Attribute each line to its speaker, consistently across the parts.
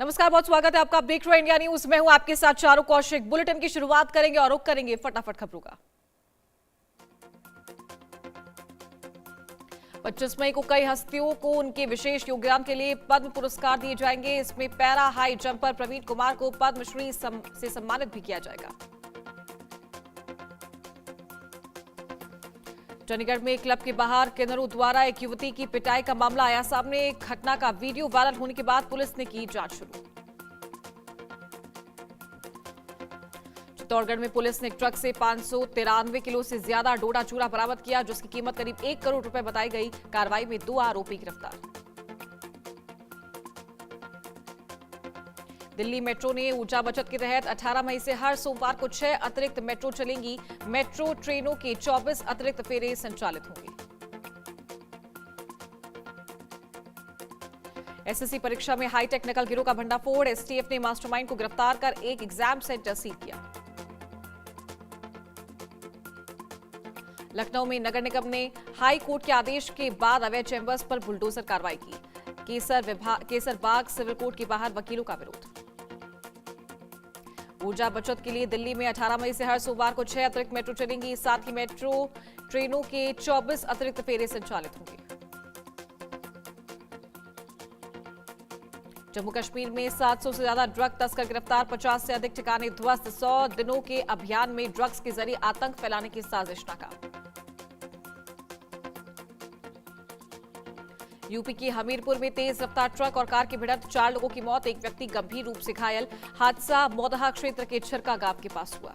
Speaker 1: नमस्कार, बहुत स्वागत है आपका। आप देख रहे हैं इंडिया न्यूज। मैं हूं आपके साथ चारू कौशिक। बुलेटिन की शुरुआत करेंगे और रुख करेंगे फटाफट खबरों का। 25 मई को कई हस्तियों को उनके विशेष योगदान के लिए पद्म पुरस्कार दिए जाएंगे। इसमें para high jumper Praveen Kumar को पद्मश्री से सम्मानित भी किया जाएगा। चंडीगढ़ में क्लब के बाहर किन्नरों द्वारा एक युवती की पिटाई का मामला आया सामने। घटना का वीडियो वायरल होने के बाद पुलिस ने की जांच शुरू। चित्तौड़गढ़ में पुलिस ने ट्रक से 593 किलो से ज्यादा डोडा चूरा बरामद किया, जिसकी कीमत करीब 1 करोड़ रुपए बताई गई। कार्रवाई में 2 आरोपी गिरफ्तार। दिल्ली मेट्रो ने ऊर्जा बचत के तहत 18 मई से हर सोमवार को 6 अतिरिक्त मेट्रो चलेंगी। मेट्रो ट्रेनों के 24 अतिरिक्त फेरे संचालित होंगे। एसएससी परीक्षा में हाईटेक नकल गिरोह का भंडाफोड़। एसटीएफ ने मास्टरमाइंड को गिरफ्तार कर एक एग्जाम सेंटर सील किया। लखनऊ में नगर निगम ने हाई कोर्ट के आदेश के बाद अवैध चैंबर्स पर बुलडोजर कार्रवाई की। केसर बाग सिविल कोर्ट के बाहर वकीलों का विरोध। ऊर्जा बचत के लिए दिल्ली में 18 मई से हर सोमवार को 6 अतिरिक्त मेट्रो चलेंगी। साथ ही मेट्रो ट्रेनों के 24 अतिरिक्त फेरे संचालित होंगे। जम्मू कश्मीर में 700 से ज्यादा ड्रग तस्कर गिरफ्तार। 50 से अधिक ठिकाने ध्वस्त। 100 दिनों के अभियान में ड्रग्स के जरिए आतंक फैलाने की साजिश नाकाम। यूपी के हमीरपुर में तेज रफ्तार ट्रक और कार की भिड़ंत, 4 लोगों की मौत, एक व्यक्ति गंभीर रूप से घायल। हादसा मोदहा क्षेत्र के छिरका गांव के पास हुआ।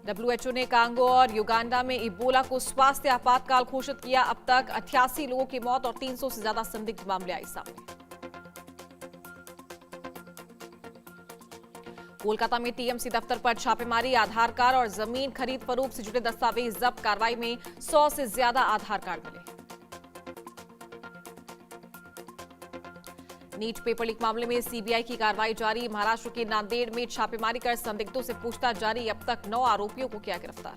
Speaker 1: डब्ल्यूएचओ ने कांगो और युगांडा में इबोला को स्वास्थ्य आपातकाल घोषित किया। अब तक 88 लोगों की मौत और 300 से ज्यादा संदिग्ध मामले आए सामने। कोलकाता में टीएमसी दफ्तर पर छापेमारी। आधार कार्ड और जमीन खरीद फरोख्त से जुड़े दस्तावेज जब्त। कार्रवाई में 100 से ज्यादा आधार कार्ड मिले। नीट पेपर लीक मामले में सीबीआई की कार्रवाई जारी। महाराष्ट्र के नांदेड़ में छापेमारी कर संदिग्धों से पूछताछ जारी। अब तक 9 आरोपियों को किया गिरफ्तार।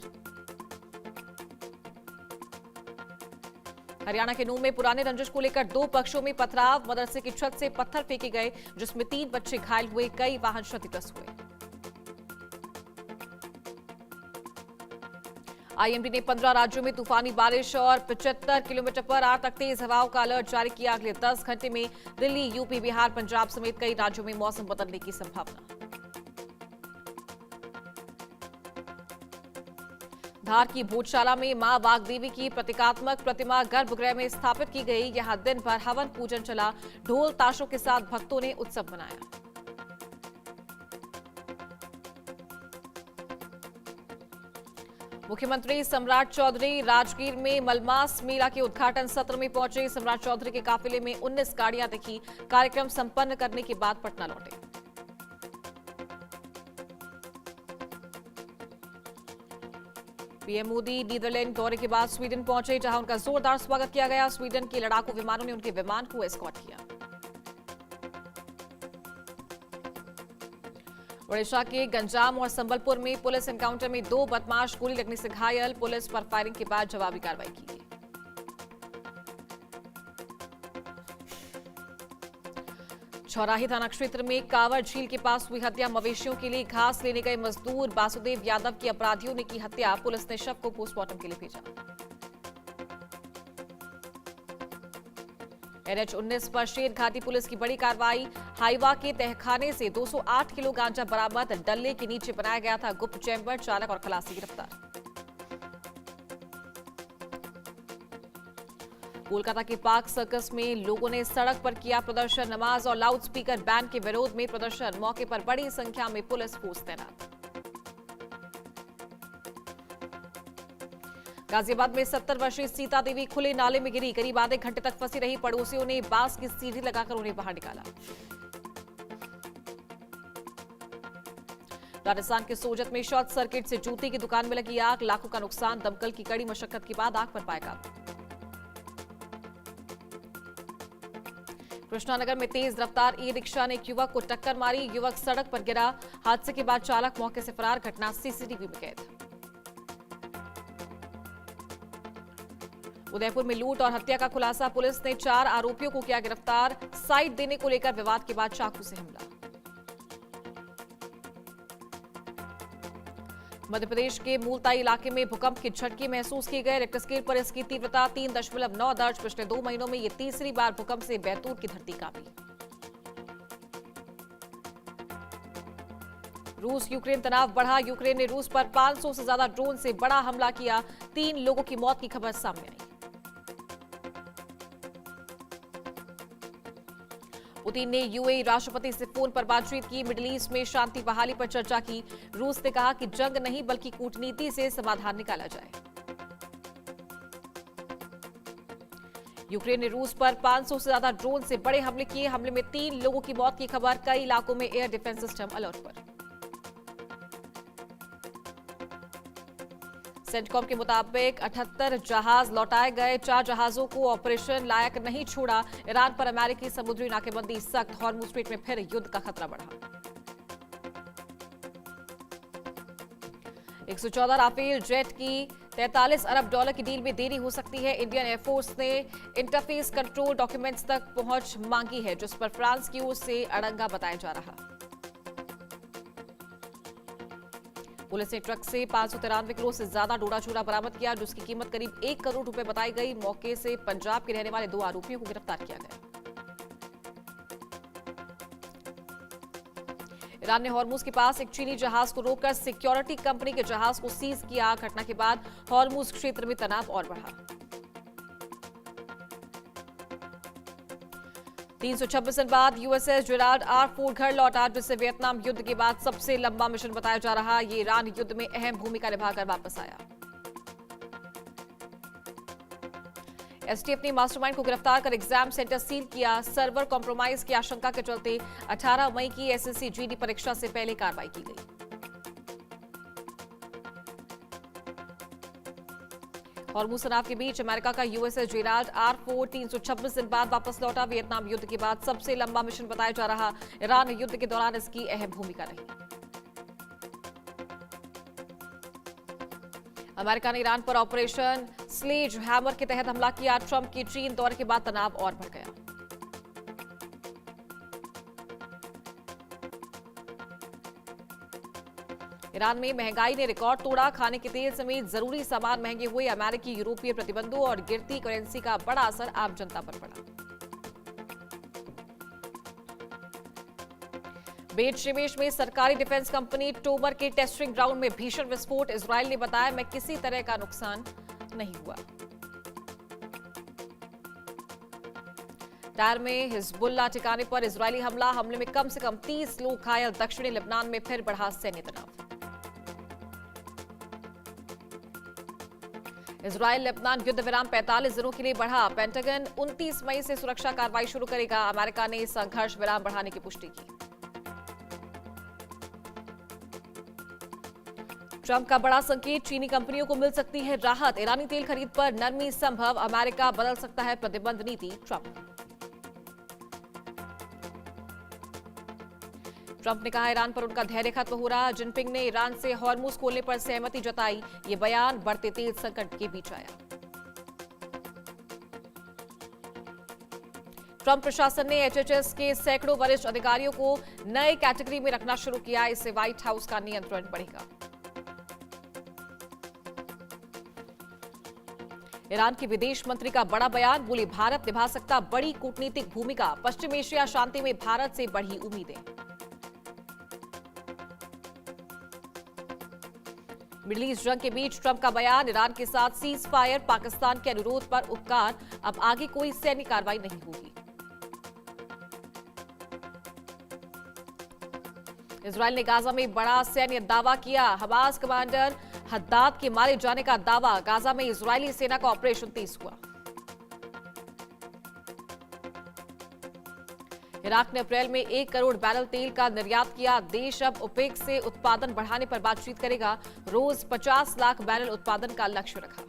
Speaker 1: हरियाणा के नूंह में पुराने रंजिश को लेकर 2 पक्षों में पथराव। मदरसे की छत से पत्थर फेंके गए, जिसमें 3 बच्चे घायल हुए, कई वाहन क्षतिग्रस्त हुए। आईएमडी ने 15 राज्यों में तूफानी बारिश और 75 किलोमीटर पर आर तक तेज हवाओं का अलर्ट जारी किया। अगले 10 घंटे में दिल्ली, यूपी, बिहार, पंजाब समेत कई राज्यों में मौसम बदलने की संभावना। धार की भोजशाला में मां वाग्देवी की प्रतीकात्मक प्रतिमा गर्भगृह में स्थापित की गई। यहां दिन भर हवन पूजन चला। ढोल ताशों के साथ भक्तों ने उत्सव मनाया। मुख्यमंत्री सम्राट चौधरी राजगीर में मलमास मेला के उद्घाटन सत्र में पहुंचे। सम्राट चौधरी के काफिले में 19 गाड़ियां दिखी। कार्यक्रम संपन्न करने के बाद पटना लौटे। पीएम मोदी नीदरलैंड दौरे के बाद स्वीडन पहुंचे, जहां उनका जोरदार स्वागत किया गया। स्वीडन के लड़ाकू विमानों ने उनके विमान को एस्कॉर्ट किया। ओडिशा के गंजाम और संबलपुर में पुलिस एनकाउंटर में 2 बदमाश गोली लगने से घायल। पुलिस पर फायरिंग के बाद जवाबी कार्रवाई की गई। छौराही थाना क्षेत्र में कांवर झील के पास हुई हत्या। मवेशियों के लिए घास लेने गए मजदूर वासुदेव यादव की अपराधियों ने की हत्या। पुलिस ने शव को पोस्टमार्टम के लिए भेजा। NH-19 पर शेर घाटी पुलिस की बड़ी कार्रवाई। हाइवा के तहखाने से 208 किलो गांजा बरामद। डल्ले के नीचे बनाया गया था गुप्त चैम्बर। चालक और खलासी गिरफ्तार। कोलकाता के पार्क सर्कस में लोगों ने सड़क पर किया प्रदर्शन। नमाज और लाउडस्पीकर बैन के विरोध में प्रदर्शन। मौके पर बड़ी संख्या में पुलिस फोर्स तैनात। गाजियाबाद में 70 वर्षीय सीता देवी खुले नाले में गिरी। करीब आधे घंटे तक फंसी रही। पड़ोसियों ने बांस की सीढ़ी लगाकर उन्हें बाहर निकाला। राजस्थान के सोजत में शॉर्ट सर्किट से जूते की दुकान में लगी आग। लाखों का नुकसान। दमकल की कड़ी मशक्कत के बाद आग पर पाया काबू। कृष्णानगर में तेज रफ्तार ई रिक्शा ने एक युवक को टक्कर मारी। युवक सड़क पर गिरा। हादसे के बाद चालक मौके से फरार। घटना सीसीटीवी में कैद। उदयपुर में लूट और हत्या का खुलासा, पुलिस ने 4 आरोपियों को किया गिरफ्तार। साइट देने को लेकर विवाद के बाद चाकू से हमला। मध्य प्रदेश के मूलताई इलाके में भूकंप के झटके महसूस किए गए। रिक्टर स्केल पर इसकी तीव्रता 3.9 दर्ज। पिछले 2 महीनों में ये तीसरी बार भूकंप से बैतूल की धरती कांपी। रूस यूक्रेन तनाव बढ़ा, यूक्रेन ने रूस पर 500 से ज्यादा ड्रोन से बड़ा हमला किया। 3 लोगों की मौत की खबर सामने आई। पुतिन ने यूएई राष्ट्रपति से फोन पर बातचीत की, मिडिल ईस्ट में शांति बहाली पर चर्चा की। रूस ने कहा कि जंग नहीं बल्कि कूटनीति से समाधान निकाला जाए। यूक्रेन ने रूस पर 500 से ज्यादा ड्रोन से बड़े हमले किए। हमले में 3 लोगों की मौत की खबर, कई इलाकों में एयर डिफेंस सिस्टम अलर्ट पर। सेंटकॉम के मुताबिक 78 जहाज लौटाए गए। 4 जहाजों को ऑपरेशन लायक नहीं छोड़ा। ईरान पर अमेरिकी समुद्री नाकेबंदी सख्त, हॉर्मुज स्ट्रेट में फिर युद्ध का खतरा बढ़ा। 114 राफेल जेट की 43 अरब डॉलर की डील में देरी हो सकती है। इंडियन एयरफोर्स ने इंटरफेस कंट्रोल डॉक्यूमेंट्स तक पहुंच मांगी है, जिस पर फ्रांस की ओर से अड़ंगा बताया जा रहा। पुलिस ने ट्रक से 593 किलो से ज्यादा डोडा चूरा बरामद किया, जिसकी कीमत करीब 1 करोड़ रुपए बताई गई। मौके से पंजाब के रहने वाले 2 आरोपियों को गिरफ्तार किया गया। ईरान ने हॉर्मुज के पास एक चीनी जहाज को रोककर सिक्योरिटी कंपनी के जहाज को सीज किया। घटना के बाद हॉर्मुज क्षेत्र में तनाव और बढ़ा। 326 दिन बाद यूएसएस जेराल्ड आर फोर्ड घर लौटा, जिसे वियतनाम युद्ध के बाद सबसे लंबा मिशन बताया जा रहा। ये ईरान युद्ध में अहम भूमिका निभाकर वापस आया। एसटीएफ ने मास्टरमाइंड को गिरफ्तार कर एग्जाम सेंटर सील किया। सर्वर कॉम्प्रोमाइज की आशंका के चलते 18 मई की एसएससी जीडी परीक्षा से पहले कार्रवाई की गई। हॉर्मुज तनाव के बीच अमेरिका का यूएसएस जेराल्ड आर फोर्ड 326 दिन बाद वापस लौटा। वियतनाम युद्ध के बाद सबसे लंबा मिशन बताया जा रहा। ईरान युद्ध के दौरान इसकी अहम भूमिका रही। अमेरिका ने ईरान पर ऑपरेशन स्लेज हैमर के तहत हमला किया। ट्रंप के चीन दौरे के बाद तनाव और बढ़ गया। ईरान में महंगाई ने रिकॉर्ड तोड़ा। खाने के तेल समेत जरूरी सामान महंगे हुए। अमेरिकी यूरोपीय प्रतिबंधों और गिरती करेंसी का बड़ा असर आम जनता पर पड़ा। बेट शेमेश में सरकारी डिफेंस कंपनी टोमर के टेस्टिंग ग्राउंड में भीषण विस्फोट। इजरायल ने बताया मैं किसी तरह का नुकसान नहीं हुआ। टायर में हिजबुल्लाह ठिकाने पर इजरायली हमला। हमले में कम से कम 30 लोग घायल। दक्षिणी लेबनान में फिर बढ़ा सैन्य तनाव। इजरायल लेबनान युद्ध विराम 45 दिनों के लिए बढ़ा। पेंटागन 29 मई से सुरक्षा कार्रवाई शुरू करेगा। अमेरिका ने संघर्ष विराम बढ़ाने की पुष्टि की। ट्रंप का बड़ा संकेत, चीनी कंपनियों को मिल सकती है राहत। ईरानी तेल खरीद पर नरमी संभव। अमेरिका बदल सकता है प्रतिबंध नीति। ट्रंप ने कहा ईरान पर उनका धैर्य खत्म हो रहा। जिनपिंग ने ईरान से हॉर्मुज खोलने पर सहमति जताई। ये बयान बढ़ते तेल संकट के बीच आया। ट्रंप प्रशासन ने एचएचएस के सैकड़ों वरिष्ठ अधिकारियों को नए कैटेगरी में रखना शुरू किया। इससे व्हाइट हाउस का नियंत्रण बढ़ेगा। ईरान के विदेश मंत्री का बड़ा बयान, बोले भारत निभा सकता बड़ी कूटनीतिक भूमिका। पश्चिम एशिया शांति में भारत से बढ़ी उम्मीदें। मिडिल ईस्ट जंग के बीच ट्रंप का बयान, ईरान के साथ सीज फायर, पाकिस्तान के अनुरोध पर उपकार। अब आगे कोई सैन्य कार्रवाई नहीं होगी। इजरायल ने गाजा में बड़ा सैन्य दावा किया। हमास कमांडर हद्दाद के मारे जाने का दावा। गाजा में इजरायली सेना का ऑपरेशन तेज हुआ। इराक ने अप्रैल में 1 करोड़ बैरल तेल का निर्यात किया। देश अब ओपेक से उत्पादन बढ़ाने पर बातचीत करेगा। रोज 50 लाख बैरल उत्पादन का लक्ष्य रखा।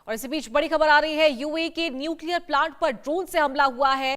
Speaker 1: और इसी बीच बड़ी खबर आ रही है, यूएई के न्यूक्लियर प्लांट पर ड्रोन से हमला हुआ है।